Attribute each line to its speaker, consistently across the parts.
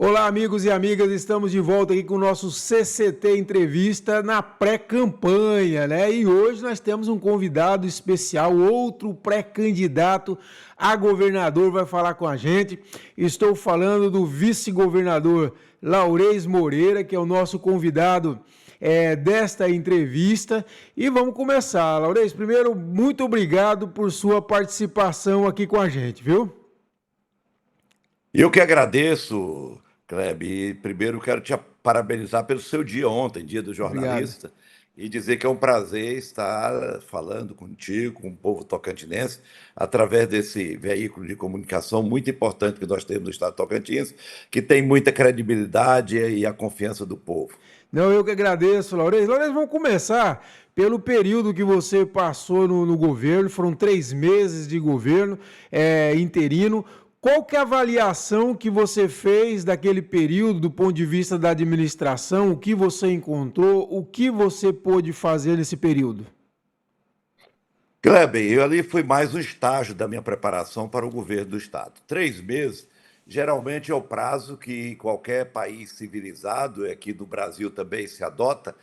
Speaker 1: Olá, amigos e amigas, estamos de volta aqui com o nosso CCT Entrevista na pré-campanha, né? E hoje nós temos um convidado especial, outro pré-candidato a governador vai falar com a gente. Estou falando do vice-governador Laurez Moreira, que é o nosso convidado desta entrevista. E vamos começar. Laurez, primeiro, muito obrigado por sua participação aqui com a gente, viu?
Speaker 2: Eu que agradeço, Kleber. E primeiro quero te parabenizar pelo seu dia ontem, Dia do
Speaker 1: Obrigado.
Speaker 2: Jornalista, e dizer que é um prazer estar falando contigo, com o povo tocantinense, através desse veículo de comunicação muito importante que nós temos no Estado de Tocantins, que tem muita credibilidade e a confiança do povo.
Speaker 1: Não, eu que agradeço, Laurez. Laurez, vamos começar pelo período que você passou no governo. Foram 3 meses de governo interino. Qual que é a avaliação que você fez daquele período, do ponto de vista da administração? O que você encontrou? O que você pôde fazer nesse período?
Speaker 2: Kleber, eu ali fui mais um estágio da minha preparação para o governo do Estado. 3 meses, geralmente é o prazo que qualquer país civilizado, e aqui do Brasil também se adota,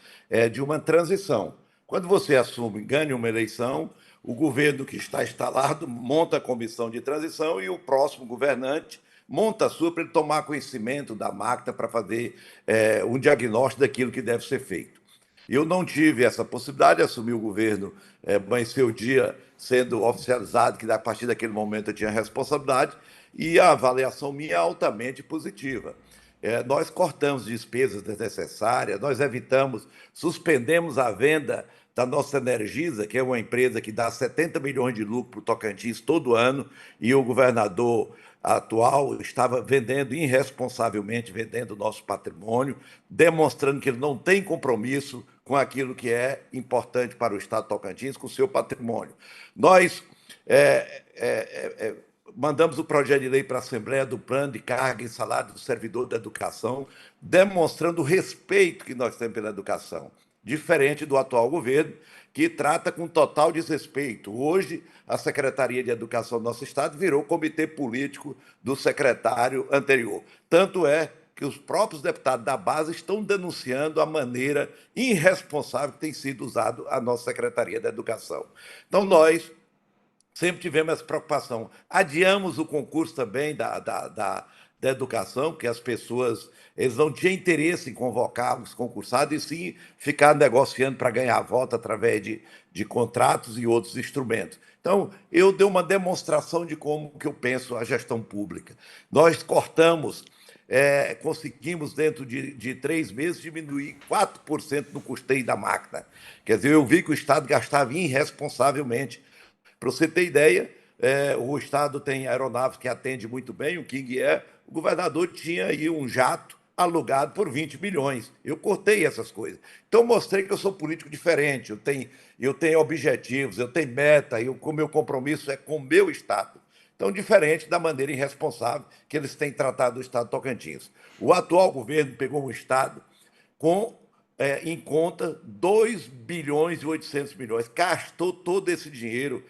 Speaker 2: de uma transição. Quando você assume, ganha uma eleição, o governo que está instalado monta a comissão de transição e o próximo governante monta a sua para ele tomar conhecimento da máquina para fazer um diagnóstico daquilo que deve ser feito. Eu não tive essa possibilidade, assumi o governo, amanheceu o dia sendo oficializado que a partir daquele momento eu tinha responsabilidade e a avaliação minha é altamente positiva. Nós cortamos despesas desnecessárias, nós evitamos, suspendemos a venda da nossa Energisa, que é uma empresa que dá 70 milhões de lucro para o Tocantins todo ano, e o governador atual estava vendendo irresponsavelmente, vendendo o nosso patrimônio, demonstrando que ele não tem compromisso com aquilo que é importante para o Estado de Tocantins, com o seu patrimônio. Nós é, é, é, mandamos o projeto de lei para a Assembleia do Plano de Carga e Salário do Servidor da Educação, demonstrando o respeito que nós temos pela educação, diferente do atual governo, que trata com total desrespeito. Hoje, a Secretaria de Educação do nosso Estado virou comitê político do secretário anterior. Tanto é que os próprios deputados da base estão denunciando a maneira irresponsável que tem sido usado a nossa Secretaria da Educação. Então, nós sempre tivemos essa preocupação. Adiamos o concurso também da educação, porque as pessoas eles não tinham interesse em convocar os concursados e sim ficar negociando para ganhar voto através de contratos e outros instrumentos. Então, eu dei uma demonstração de como que eu penso a gestão pública. Nós cortamos, conseguimos, dentro de 3 meses, diminuir 4% do custeio da máquina. Quer dizer, eu vi que o Estado gastava irresponsavelmente. Para você ter ideia, o Estado tem aeronaves que atende muito bem, o King Air. O governador tinha aí um jato alugado por 20 milhões. Eu cortei essas coisas. Então, mostrei que eu sou político diferente, eu tenho objetivos, eu tenho meta, o meu compromisso é com o meu Estado. Então, diferente da maneira irresponsável que eles têm tratado o Estado de Tocantins. O atual governo pegou um Estado com em conta 2 bilhões e 800 milhões, gastou todo esse dinheiro,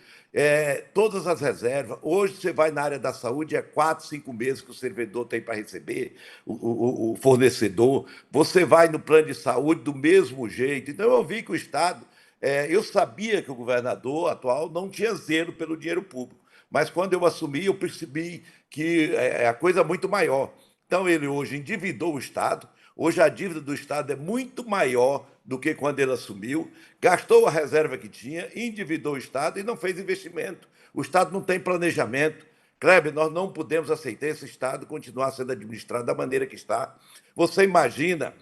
Speaker 2: todas as reservas. Hoje você vai na área da saúde, 4, 5 meses que o servidor tem para receber, o fornecedor. Você vai no plano de saúde do mesmo jeito. Então eu vi que o Estado, eu sabia que o governador atual não tinha zelo pelo dinheiro público, mas quando eu assumi, eu percebi que a coisa muito maior. Então ele hoje endividou o Estado. Hoje a dívida do Estado é muito maior do que quando ele assumiu, gastou a reserva que tinha, endividou o Estado e não fez investimento. O Estado não tem planejamento. Kleber, nós não podemos aceitar esse Estado continuar sendo administrado da maneira que está. Você imagina,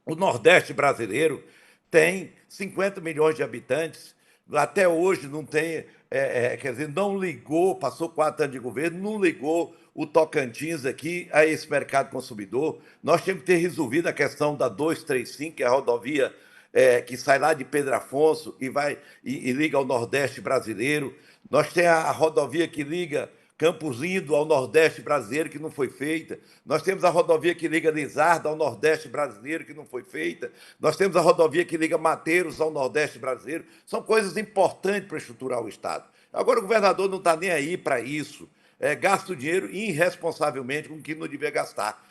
Speaker 2: o Nordeste brasileiro tem 50 milhões de habitantes, até hoje não tem, quer dizer, não ligou, passou 4 anos de governo, não ligou o Tocantins aqui a esse mercado consumidor. Nós temos que ter resolvido a questão da 235, que é a rodovia que sai lá de Pedro Afonso e vai e liga ao Nordeste brasileiro. Nós temos a rodovia que liga Campos Lindo ao Nordeste brasileiro, que não foi feita. Nós temos a rodovia que liga Lizarda ao Nordeste brasileiro, que não foi feita. Nós temos a rodovia que liga Mateiros ao Nordeste brasileiro. São coisas importantes para estruturar o Estado. Agora, o governador não está nem aí para isso. Gasta o dinheiro irresponsavelmente com o que não devia gastar.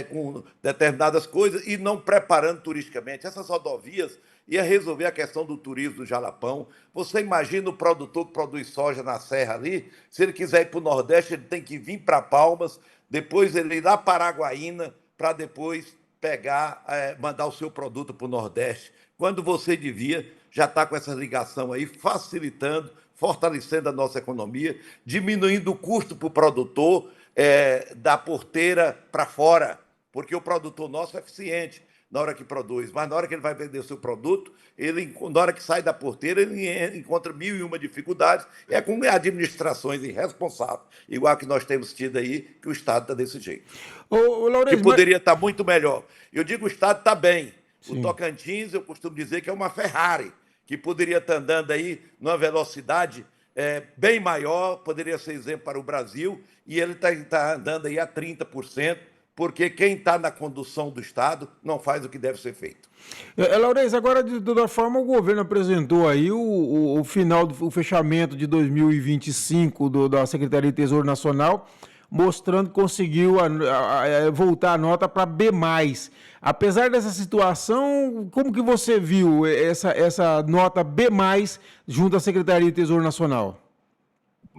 Speaker 2: com determinadas coisas e não preparando turisticamente. Essas rodovias ia resolver a questão do turismo do Jalapão. Você imagina o produtor que produz soja na serra ali, se ele quiser ir para o Nordeste, ele tem que vir para Palmas, depois ele ir lá para Araguaína, para depois pegar, mandar o seu produto para o Nordeste, quando você devia já estar com essa ligação aí, facilitando, fortalecendo a nossa economia, diminuindo o custo para o produtor da porteira para fora, porque o produtor nosso é eficiente na hora que produz, mas na hora que ele vai vender o seu produto, na hora que sai da porteira, ele encontra mil e uma dificuldades, com administrações irresponsáveis, igual a que nós temos tido aí, que o Estado está desse jeito. Que poderia estar muito melhor. Eu digo o Estado está bem. Sim. O Tocantins, eu costumo dizer que é uma Ferrari, que poderia estar andando aí numa velocidade bem maior, poderia ser exemplo para o Brasil, e ele está andando aí a 30%, porque quem está na condução do Estado não faz o que deve ser feito.
Speaker 1: Laurez, agora, de toda forma, o governo apresentou aí o fechamento de 2025 da Secretaria de Tesouro Nacional, mostrando que conseguiu voltar a nota para B+. Apesar dessa situação, como que você viu essa nota B+, junto à Secretaria de Tesouro Nacional?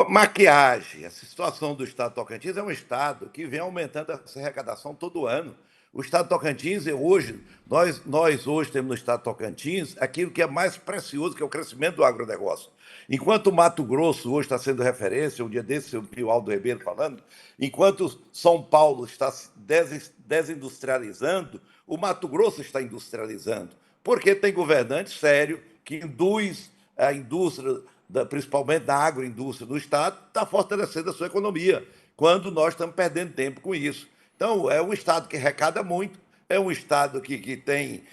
Speaker 2: Maquiagem. Essa situação do Estado de Tocantins é um Estado que vem aumentando essa arrecadação todo ano. O Estado de Tocantins, nós hoje temos no Estado de Tocantins aquilo que é mais precioso, que é o crescimento do agronegócio. Enquanto o Mato Grosso hoje está sendo referência, um dia desse eu vi o Aldo Ribeiro falando, enquanto São Paulo está desindustrializando, o Mato Grosso está industrializando, porque tem governante sério que induz a indústria, principalmente da agroindústria do Estado, está fortalecendo a sua economia, quando nós estamos perdendo tempo com isso. Então, é um Estado que arrecada muito, é um Estado que tem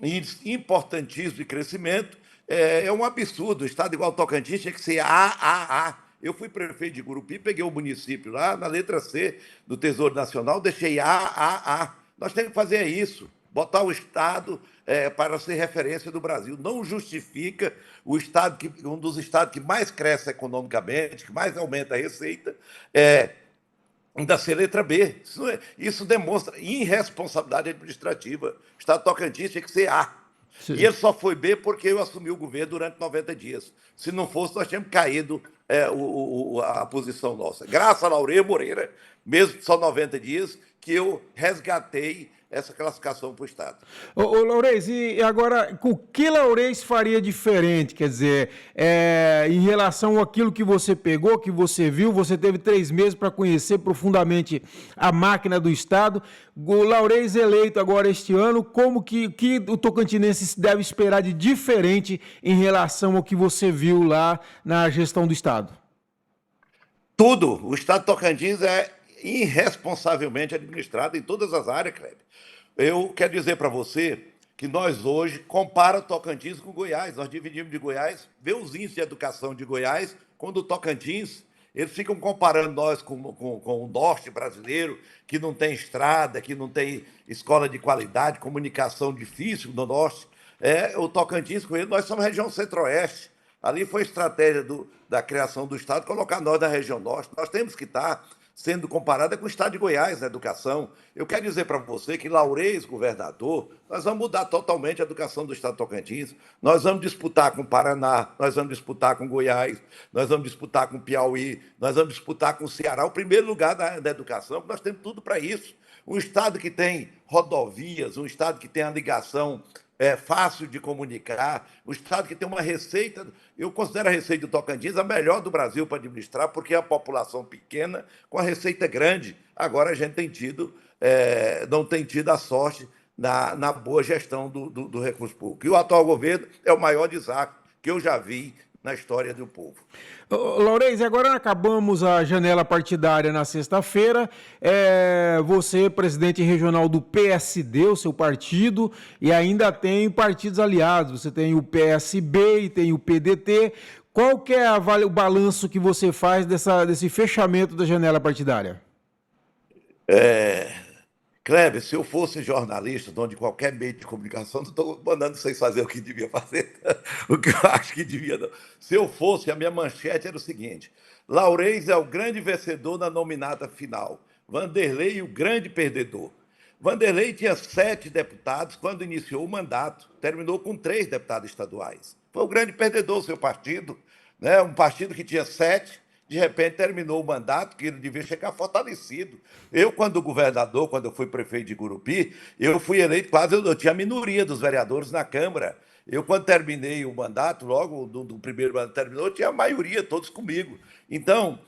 Speaker 2: índice importantíssimo de crescimento, é um absurdo. O Estado igual ao Tocantins tinha que ser A. Eu fui prefeito de Gurupi, peguei o município lá, na letra C do Tesouro Nacional, deixei A. Nós temos que fazer isso, botar o Estado para ser referência do Brasil. Não justifica o Estado, um dos estados que mais cresce economicamente, que mais aumenta a receita, ainda ser letra B. Isso demonstra irresponsabilidade administrativa. O Estado de Tocantins tinha que ser A. Sim. E ele só foi B porque eu assumi o governo durante 90 dias. Se não fosse, nós tínhamos caído a posição nossa. Graças a Laurê Moreira, mesmo só 90 dias, que eu resgatei essa classificação para o Estado.
Speaker 1: Ô Laurez, e agora, o que Laurez faria diferente? Quer dizer, em relação àquilo que você pegou, que você viu, você teve 3 meses para conhecer profundamente a máquina do Estado. O Laurez eleito agora este ano, como que o tocantinense deve esperar de diferente em relação ao que você viu lá na gestão do Estado?
Speaker 2: Tudo. O Estado de Tocantins é irresponsavelmente administrado em todas as áreas, Kleber. Eu quero dizer para você que nós hoje compara Tocantins com Goiás. Nós dividimos de Goiás, vê os índices de educação de Goiás com o do Tocantins. Eles ficam comparando nós com o norte brasileiro, que não tem estrada, que não tem escola de qualidade, comunicação difícil no norte. O Tocantins com ele, nós somos região centro-oeste. Ali foi a estratégia da criação do Estado, colocar nós na região norte. Nós temos que estar sendo comparada com o Estado de Goiás na educação. Eu quero dizer para você que Laurez, governador, nós vamos mudar totalmente a educação do Estado de Tocantins. Nós vamos disputar com o Paraná, nós vamos disputar com Goiás, nós vamos disputar com o Piauí, nós vamos disputar com o Ceará, o primeiro lugar da educação, nós temos tudo para isso. Um Estado que tem rodovias, um Estado que tem a ligação fácil de comunicar, um Estado que tem uma receita, eu considero a receita do Tocantins a melhor do Brasil para administrar, porque é a população pequena com a receita grande. Agora a gente não tem tido a sorte na boa gestão do recurso público. E o atual governo é o maior desastre que eu já vi na história do povo.
Speaker 1: Laurez, agora acabamos a janela partidária na sexta-feira. Você, presidente regional do PSD, o seu partido, e ainda tem partidos aliados. Você tem o PSB e tem o PDT. Qual que é o balanço que você faz desse fechamento da janela partidária?
Speaker 2: Kleber, se eu fosse jornalista, dono de qualquer meio de comunicação, não estou mandando vocês fazer o que devia fazer, o que eu acho que devia não. Se eu fosse, a minha manchete era o seguinte: Laurez é o grande vencedor na nominata final. Vanderlei, o grande perdedor. Vanderlei tinha 7 deputados quando iniciou o mandato, terminou com 3 deputados estaduais. Foi o grande perdedor, seu partido, né? Um partido que tinha 7, de repente terminou o mandato, que ele devia chegar fortalecido. Eu, quando governador, quando eu fui prefeito de Gurupi, eu fui eleito quase, eu tinha a minoria dos vereadores na Câmara. Eu, quando terminei o mandato, logo do primeiro mandato terminou, eu tinha a maioria, todos comigo. Então,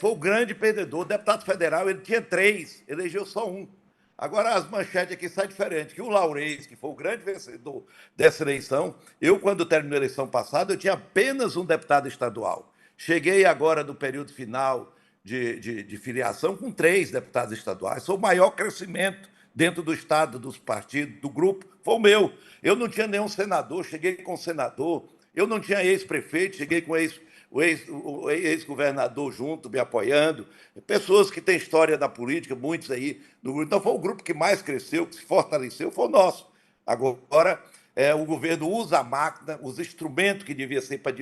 Speaker 2: foi o grande perdedor. O deputado federal, ele tinha 3, elegeu só um. Agora, as manchetes aqui saem diferentes, que o Laurez, que foi o grande vencedor dessa eleição, eu, quando terminou a eleição passada, eu tinha apenas um deputado estadual. Cheguei agora no período final de filiação com 3 deputados estaduais. Foi o maior crescimento dentro do Estado, dos partidos, do grupo, foi o meu. Eu não tinha nenhum senador, cheguei com senador. Eu não tinha ex-prefeito, cheguei com o ex-governador junto, me apoiando. Pessoas que têm história da política, muitos aí no grupo. Então, foi o grupo que mais cresceu, que se fortaleceu, foi o nosso. Agora, o governo usa a máquina, os instrumentos que devia ser para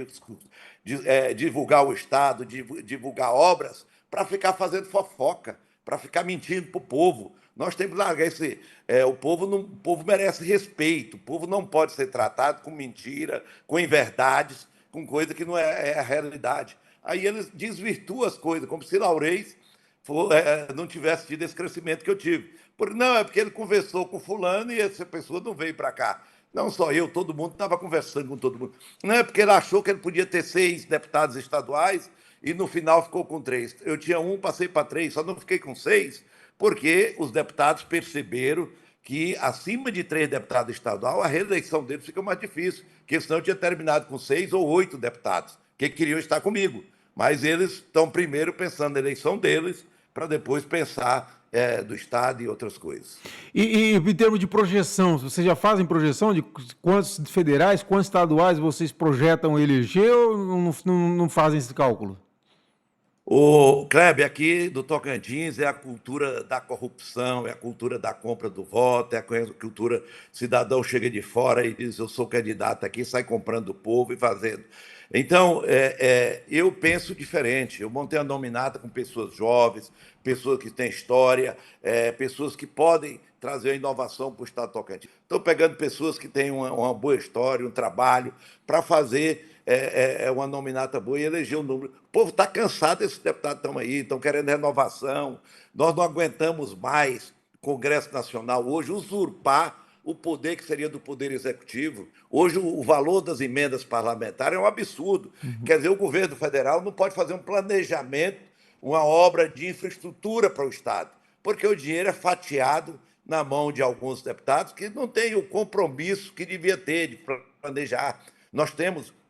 Speaker 2: divulgar o Estado, divulgar obras, para ficar fazendo fofoca, para ficar mentindo para o povo. Nós temos que largar esse. O povo merece respeito, o povo não pode ser tratado com mentira, com inverdades, com coisa que não é a realidade. Aí eles desvirtuam as coisas, como se Laurez não tivesse tido esse crescimento que eu tive. Não, é porque ele conversou com fulano e essa pessoa não veio para cá. Não só eu, todo mundo estava conversando com todo mundo. Não é porque ele achou que ele podia ter 6 deputados estaduais e no final ficou com 3. Eu tinha um, passei para 3, só não fiquei com 6, porque os deputados perceberam que acima de 3 deputados estaduais, a reeleição deles fica mais difícil, porque senão eu tinha terminado com 6 ou 8 deputados, que queriam estar comigo. Mas eles estão primeiro pensando na eleição deles, para depois pensar do Estado e outras coisas.
Speaker 1: E em termos de projeção, vocês já fazem projeção de quantos federais, quantos estaduais vocês projetam eleger ou não fazem esse cálculo?
Speaker 2: O Kleber, aqui do Tocantins é a cultura da corrupção, é a cultura da compra do voto, é a cultura cidadão chega de fora e diz eu sou candidato aqui, sai comprando o povo e fazendo. Então, eu penso diferente. Eu montei a nominata com pessoas jovens, pessoas que têm história, pessoas que podem trazer a inovação para o Estado do Tocantins. Estou pegando pessoas que têm uma boa história, um trabalho, para fazer uma nominata boa e eleger o número. O povo está cansado desses deputados que estão aí, estão querendo renovação. Nós não aguentamos mais o Congresso Nacional hoje usurpar o poder que seria do Poder Executivo. Hoje, o valor das emendas parlamentares é um absurdo. Quer dizer, o governo federal não pode fazer um planejamento, uma obra de infraestrutura para o Estado, porque o dinheiro é fatiado na mão de alguns deputados que não têm o compromisso que devia ter de planejar.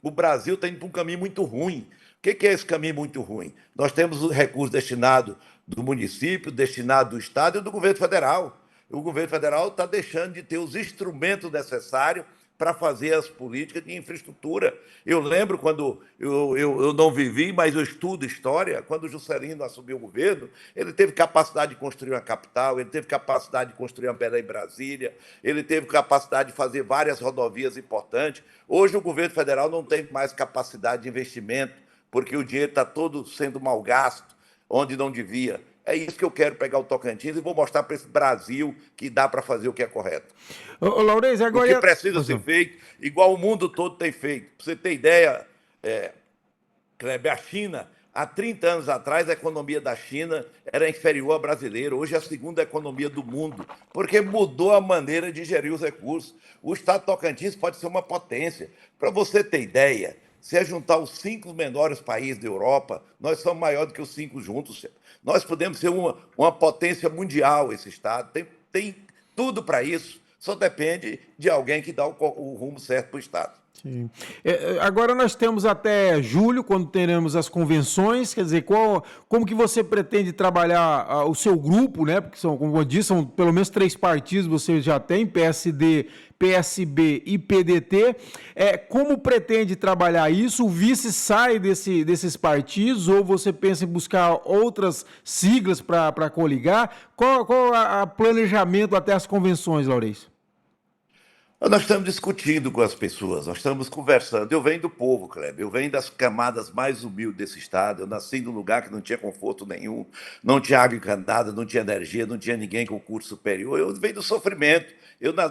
Speaker 2: O Brasil está indo para um caminho muito ruim. O que é esse caminho muito ruim? Nós temos o recurso destinado do município, destinado do Estado e do governo federal. O governo federal está deixando de ter os instrumentos necessários para fazer as políticas de infraestrutura. Eu lembro quando eu não vivi, mas eu estudo história, quando o Juscelino assumiu o governo, ele teve capacidade de construir uma capital, ele teve capacidade de construir uma Belém em Brasília, ele teve capacidade de fazer várias rodovias importantes. Hoje o governo federal não tem mais capacidade de investimento, porque o dinheiro está todo sendo mal gasto, onde não devia. É isso que eu quero pegar o Tocantins e vou mostrar para esse Brasil que dá para fazer o que é correto.
Speaker 1: Ô, Laurez, agora...
Speaker 2: O que precisa ser feito, igual o mundo todo tem feito. Para você ter ideia, Kleber, a China, há 30 anos atrás, a economia da China era inferior à brasileira. Hoje é a segunda economia do mundo, porque mudou a maneira de gerir os recursos. O Estado de Tocantins pode ser uma potência. Para você ter ideia, se é juntar os 5 menores países da Europa, nós somos maiores do que os 5 juntos. Nós podemos ser uma potência mundial, esse Estado. Tem tudo para isso, só depende de alguém que dá o rumo certo para o Estado.
Speaker 1: Sim. Agora nós temos até julho, quando teremos as convenções, quer dizer, como que você pretende trabalhar o seu grupo, né? Porque como eu disse, são pelo menos 3 partidos, você já tem, PSD, PSB e PDT. Como pretende trabalhar isso? O vice sai desses partidos ou você pensa em buscar outras siglas para coligar? Qual o planejamento até as convenções, Laurez?
Speaker 2: Nós estamos discutindo com as pessoas, nós estamos conversando. Eu venho do povo, Kleber, eu venho das camadas mais humildes desse estado. Eu nasci num lugar que não tinha conforto nenhum, não tinha água encanada, não tinha energia, não tinha ninguém com curso superior. Eu venho do sofrimento.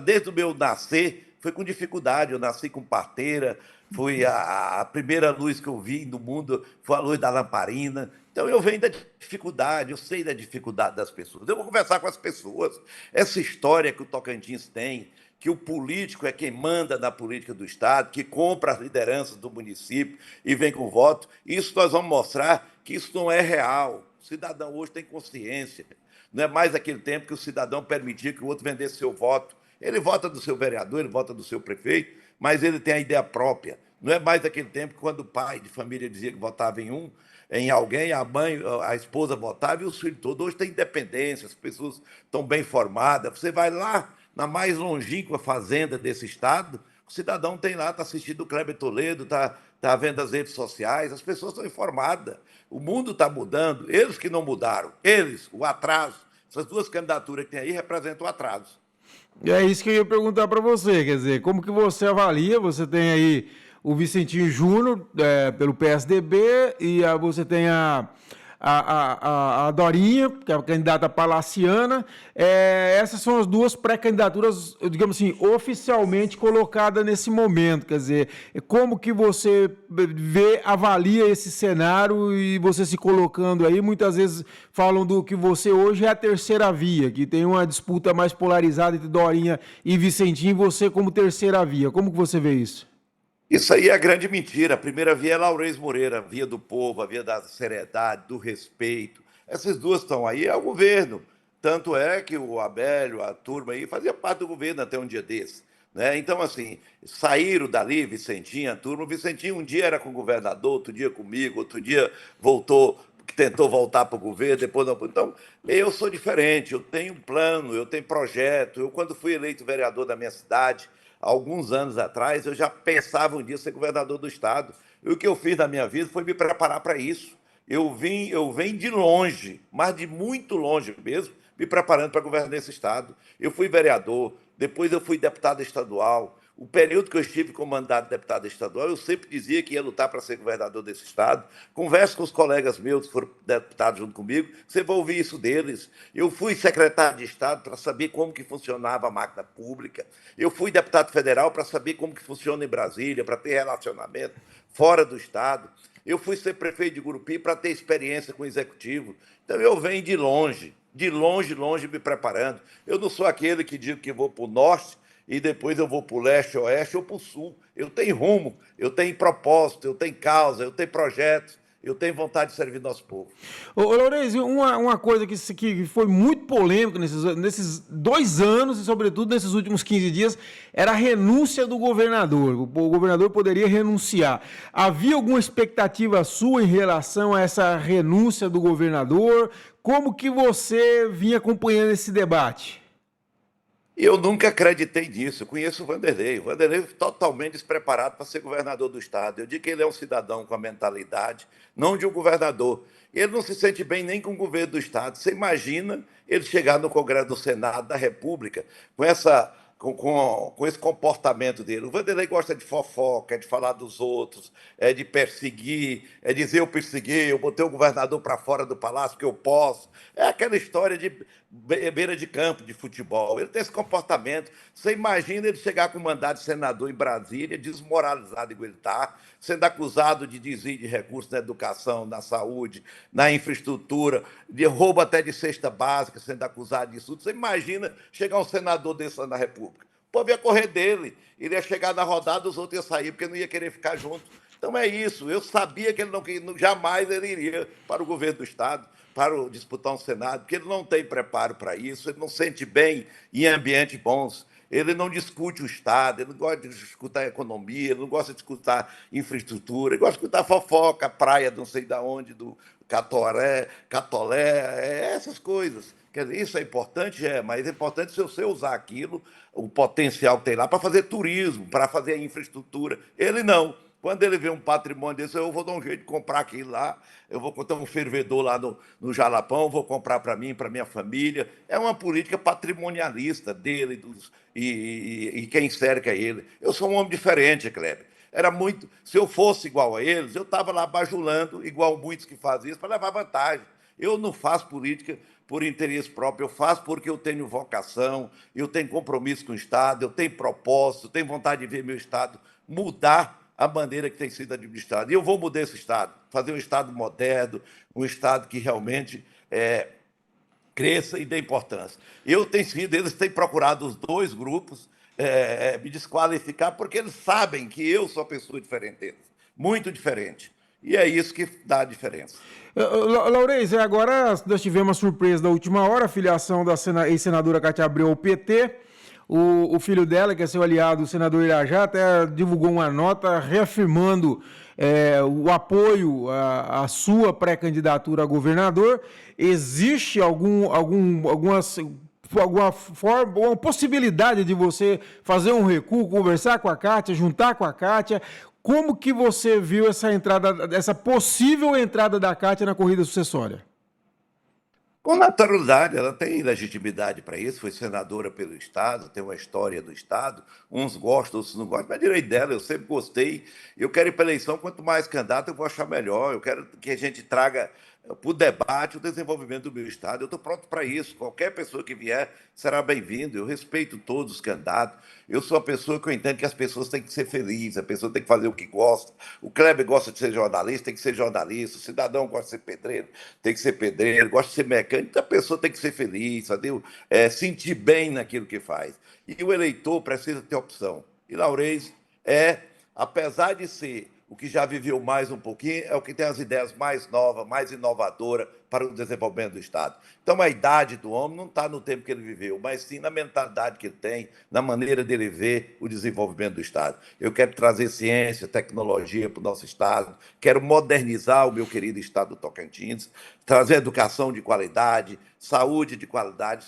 Speaker 2: Desde o meu nascer, foi com dificuldade. Eu nasci com parteira, foi a primeira luz que eu vi no mundo, foi a luz da lamparina. Então eu venho da dificuldade, eu sei da dificuldade das pessoas. Eu vou conversar com as pessoas. Essa história que o Tocantins tem, que o político é quem manda na política do Estado, que compra as lideranças do município e vem com voto. Isso nós vamos mostrar que isso não é real. O cidadão hoje tem consciência. Não é mais aquele tempo que o cidadão permitia que o outro vendesse seu voto. Ele vota do seu vereador, ele vota do seu prefeito, mas ele tem a ideia própria. Não é mais aquele tempo que quando o pai de família dizia que votava em alguém, a mãe, a esposa votava e os filhos todos. Hoje tem independência, as pessoas estão bem formadas. Você vai lá na mais longínqua fazenda desse estado, o cidadão tem lá, está assistindo o Kleber Toledo, está vendo as redes sociais, as pessoas estão informadas. O mundo está mudando, eles que não mudaram, eles, o atraso. Essas duas candidaturas que tem aí representam o atraso.
Speaker 1: E é isso que eu ia perguntar para você, quer dizer, como que você avalia? Você tem aí o Vicentinho Júnior, pelo PSDB, e você tem a Dorinha, que é a candidata palaciana. Essas são as duas pré-candidaturas, digamos assim, oficialmente colocadas nesse momento. Quer dizer, como que você vê, avalia esse cenário e você se colocando aí? Muitas vezes falam do que você hoje é a terceira via, que tem uma disputa mais polarizada entre Dorinha e Vicentinho, e você como terceira via. Como que você vê isso?
Speaker 2: Isso aí é a grande mentira. A primeira via é Laurez Moreira, a via do povo, a via da seriedade, do respeito. Essas duas estão aí, é o governo. Tanto é que o Abélio, a turma aí, fazia parte do governo até um dia desse. Né? Então, assim, saíram dali, Vicentinho, a turma. O Vicentinho um dia era com o governador, outro dia comigo, outro dia voltou, tentou voltar para o governo, depois não. Então, eu sou diferente, eu tenho um plano, eu tenho projeto. Eu, quando fui eleito vereador da minha cidade, alguns anos atrás, eu já pensava um dia ser governador do estado. E o que eu fiz na minha vida foi me preparar para isso. Eu venho de longe, mas de muito longe mesmo, me preparando para governar esse estado. Eu fui vereador, depois eu fui deputado estadual. O período que eu estive como mandato de deputado estadual, eu sempre dizia que ia lutar para ser governador desse estado. Converso com os colegas meus que foram deputados junto comigo, você vai ouvir isso deles. Eu fui secretário de Estado para saber como que funcionava a máquina pública. Eu fui deputado federal para saber como que funciona em Brasília, para ter relacionamento fora do estado. Eu fui ser prefeito de Gurupi para ter experiência com o executivo. Então eu venho de longe, longe me preparando. Eu não sou aquele que digo que vou para o norte e depois eu vou para o leste, oeste ou para o sul. Eu tenho rumo, eu tenho propósito, eu tenho causa, eu tenho projetos, eu tenho vontade de servir nosso povo.
Speaker 1: Ô, Lourenço, uma coisa que foi muito polêmica nesses 2 anos e, sobretudo, nesses últimos 15 dias, era a renúncia do governador. O governador poderia renunciar. Havia alguma expectativa sua em relação a essa renúncia do governador? Como que você vinha acompanhando esse debate?
Speaker 2: Eu nunca acreditei nisso. Eu conheço o Vanderlei. O Vanderlei é totalmente despreparado para ser governador do Estado. Eu digo que ele é um cidadão com a mentalidade, não de um governador. Ele não se sente bem nem com o governo do Estado. Você imagina ele chegar no Congresso do Senado da República com esse comportamento dele. O Vanderlei gosta de fofoca, é de falar dos outros, é de perseguir, é dizer eu persegui, eu botei o governador para fora do palácio porque eu posso. É aquela história de beira de campo de futebol. Ele tem esse comportamento. Você imagina ele chegar com mandato de senador em Brasília, desmoralizado igual ele está, sendo acusado de desvio de recursos na educação, na saúde, na infraestrutura, de roubo até de cesta básica, sendo acusado disso tudo. Você imagina chegar um senador desse lá na República. O povo ia correr dele, ele ia chegar na rodada, os outros iam sair, porque não ia querer ficar junto. Então é isso. Eu sabia que ele não jamais ele iria para o governo do Estado, disputar um Senado, porque ele não tem preparo para isso, ele não sente bem em ambientes bons. Ele não discute o Estado, ele não gosta de discutir a economia, ele não gosta de discutir infraestrutura, ele gosta de discutir fofoca, praia não sei de onde, do Catolé, essas coisas. Quer dizer, isso é importante, mas é importante se você usar aquilo, o potencial que tem lá, para fazer turismo, para fazer infraestrutura. Ele não. Quando ele vê um patrimônio desse, eu vou dar um jeito de comprar aquilo lá, eu vou ter um fervedor lá no Jalapão, vou comprar para mim, para minha família. É uma política patrimonialista dele e quem cerca ele. Eu sou um homem diferente, Kleber. Era muito. Se eu fosse igual a eles, eu estava lá bajulando, igual muitos que fazem isso, para levar vantagem. Eu não faço política por interesse próprio, eu faço porque eu tenho vocação, eu tenho compromisso com o Estado, eu tenho propósito, eu tenho vontade de ver meu Estado mudar a maneira que tem sido administrado. E eu vou mudar esse Estado, fazer um Estado moderno, um Estado que realmente cresça e dê importância. Eu tenho sido, eles têm procurado os dois grupos me desqualificar, porque eles sabem que eu sou uma pessoa diferente deles, muito diferente. E é isso que dá a diferença.
Speaker 1: Laurez, agora nós tivemos a surpresa da última hora, a filiação da ex-senadora Cátia Abreu ao PT. O filho dela, que é seu aliado, o senador Irajá, até divulgou uma nota reafirmando o apoio à sua pré-candidatura a governador. Existe alguma forma, uma possibilidade de você fazer um recuo, conversar com a Cátia, juntar com a Cátia? Como que você viu essa entrada, essa possível entrada da Cátia na corrida sucessória?
Speaker 2: Com naturalidade, ela tem legitimidade para isso, foi senadora pelo Estado, tem uma história do Estado, uns gostam, outros não gostam, mas é direito dela, eu sempre gostei. Eu quero ir para a eleição, quanto mais candidato eu vou achar melhor, eu quero que a gente traga para o debate o desenvolvimento do meu Estado. Eu estou pronto para isso, qualquer pessoa que vier será bem-vindo, eu respeito todos os candidatos, eu sou uma pessoa que eu entendo que as pessoas têm que ser felizes, a pessoa tem que fazer o que gosta. O Kleber gosta de ser jornalista, tem que ser jornalista, o cidadão gosta de ser pedreiro, tem que ser pedreiro, gosta de ser mecânico, então a pessoa tem que ser feliz, sabe? Sentir bem naquilo que faz. E o eleitor precisa ter opção. E Laurez apesar de ser o que já viveu mais um pouquinho, é o que tem as ideias mais novas, mais inovadoras para o desenvolvimento do Estado. Então, a idade do homem não está no tempo que ele viveu, mas sim na mentalidade que ele tem, na maneira dele ver o desenvolvimento do Estado. Eu quero trazer ciência, tecnologia para o nosso Estado, quero modernizar o meu querido Estado do Tocantins, trazer educação de qualidade, saúde de qualidade.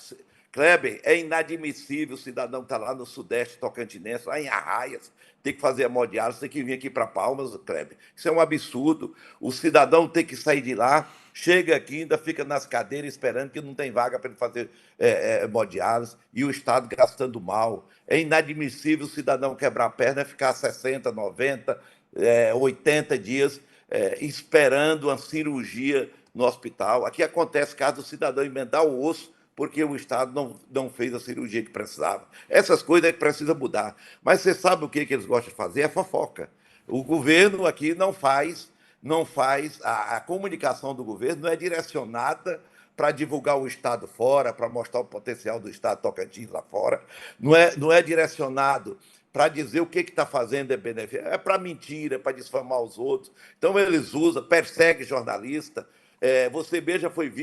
Speaker 2: Kleber, é inadmissível o cidadão que está lá no Sudeste Tocantinense, lá em Arraias, ter que fazer hemodiálise, tem que vir aqui para Palmas, Kleber. Isso é um absurdo. O cidadão tem que sair de lá, chega aqui, ainda fica nas cadeiras esperando que não tem vaga para ele fazer hemodiálise, e o Estado gastando mal. É inadmissível o cidadão quebrar a perna e ficar 60, 90, 80 dias esperando uma cirurgia no hospital. Aqui acontece caso do cidadão emendar o osso porque o Estado não fez a cirurgia que precisava. Essas coisas é que precisa mudar. Mas você sabe o que eles gostam de fazer? É fofoca. O governo aqui a comunicação do governo não é direcionada para divulgar o Estado fora, para mostrar o potencial do Estado Tocantins lá fora. Não é direcionado para dizer o que está fazendo é benefício. É para mentira, é para difamar os outros. Então, eles usam, perseguem jornalista. Você mesmo já foi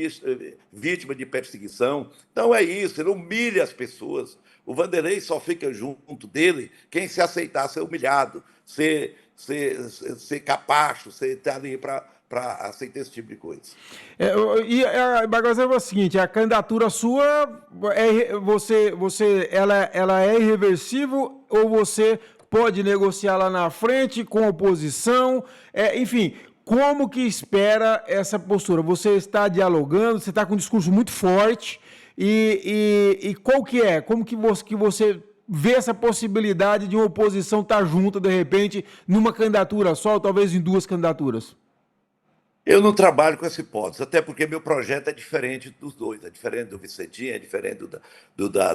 Speaker 2: vítima de perseguição. Então é isso, ele humilha as pessoas. O Vanderlei só fica junto dele quem se aceitar ser humilhado, ser capacho, ser estar ali para aceitar esse tipo de coisa.
Speaker 1: Agora é o seguinte, a candidatura sua, ela é irreversível ou você pode negociar lá na frente com a oposição? Enfim, como que espera essa postura? Você está dialogando, você está com um discurso muito forte, e qual que é? Como que você vê essa possibilidade de uma oposição estar junta, de repente, numa candidatura só, ou talvez em duas candidaturas?
Speaker 2: Eu não trabalho com essa hipótese, até porque meu projeto é diferente dos dois, é diferente do Vicentinho, é diferente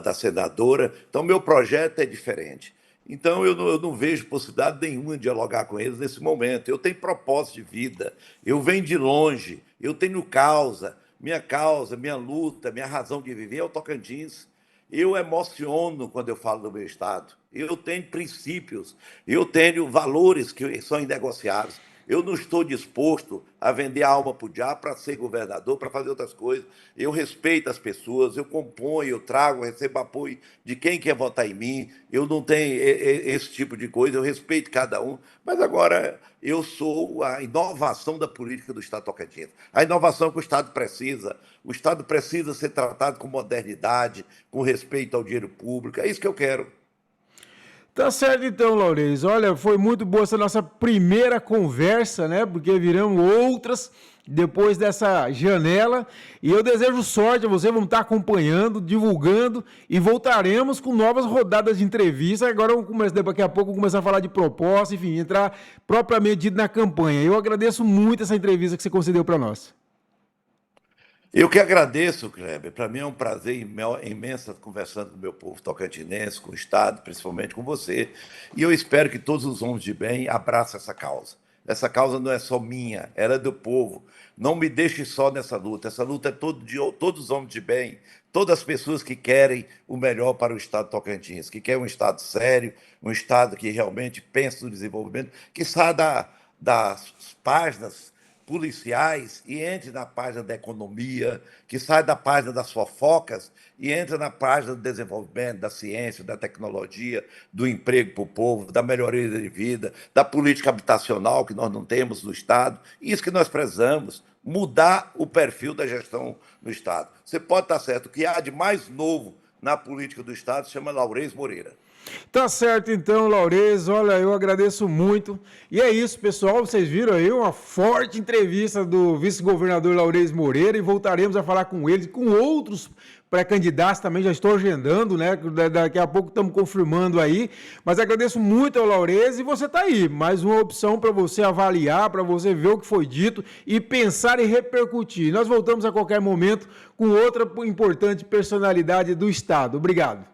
Speaker 2: da senadora, então meu projeto é diferente. Então eu não vejo possibilidade nenhuma de dialogar com eles nesse momento. Eu tenho propósito de vida, eu venho de longe, eu tenho causa, minha luta, minha razão de viver é o Tocantins. Eu emociono quando eu falo do meu Estado. Eu tenho princípios, eu tenho valores que são inegociáveis. Eu não estou disposto a vender a alma para o diabo para ser governador, para fazer outras coisas. Eu respeito as pessoas, eu componho, eu trago, recebo apoio de quem quer votar em mim. Eu não tenho esse tipo de coisa, eu respeito cada um. Mas agora eu sou a inovação da política do Estado Tocantins. A inovação que o Estado precisa. O Estado precisa ser tratado com modernidade, com respeito ao dinheiro público. É isso que eu quero.
Speaker 1: Tá certo então, Laurez. Olha, foi muito boa essa nossa primeira conversa, né? Porque viramos outras depois dessa janela. E eu desejo sorte a você, vamos estar acompanhando, divulgando e voltaremos com novas rodadas de entrevista. Agora daqui a pouco, começar a falar de proposta, enfim, entrar propriamente dito na campanha. Eu agradeço muito essa entrevista que você concedeu para nós.
Speaker 2: Eu que agradeço, Kleber. Para mim é um prazer imenso conversando com o meu povo tocantinense, com o Estado, principalmente com você. E eu espero que todos os homens de bem abracem essa causa. Essa causa não é só minha, ela é do povo. Não me deixe só nessa luta. Essa luta é de todos os homens de bem, todas as pessoas que querem o melhor para o Estado Tocantins, que querem um Estado sério, um Estado que realmente pensa no desenvolvimento, que saia das páginas policiais e entre na página da economia, que sai da página das fofocas e entra na página do desenvolvimento, da ciência, da tecnologia, do emprego para o povo, da melhoria de vida, da política habitacional que nós não temos no Estado. Isso que nós precisamos, mudar o perfil da gestão no Estado. Você pode estar certo, o que há de mais novo na política do Estado se chama Laurez Moreira.
Speaker 1: Tá certo então, Laurez. Olha, eu agradeço muito. E é isso, pessoal. Vocês viram aí uma forte entrevista do vice-governador Laurez Moreira e voltaremos a falar com ele, com outros pré-candidatos também. Já estou agendando, né? Daqui a pouco estamos confirmando aí. Mas agradeço muito ao Laurez e você tá aí. Mais uma opção para você avaliar, para você ver o que foi dito e pensar e repercutir. Nós voltamos a qualquer momento com outra importante personalidade do Estado. Obrigado.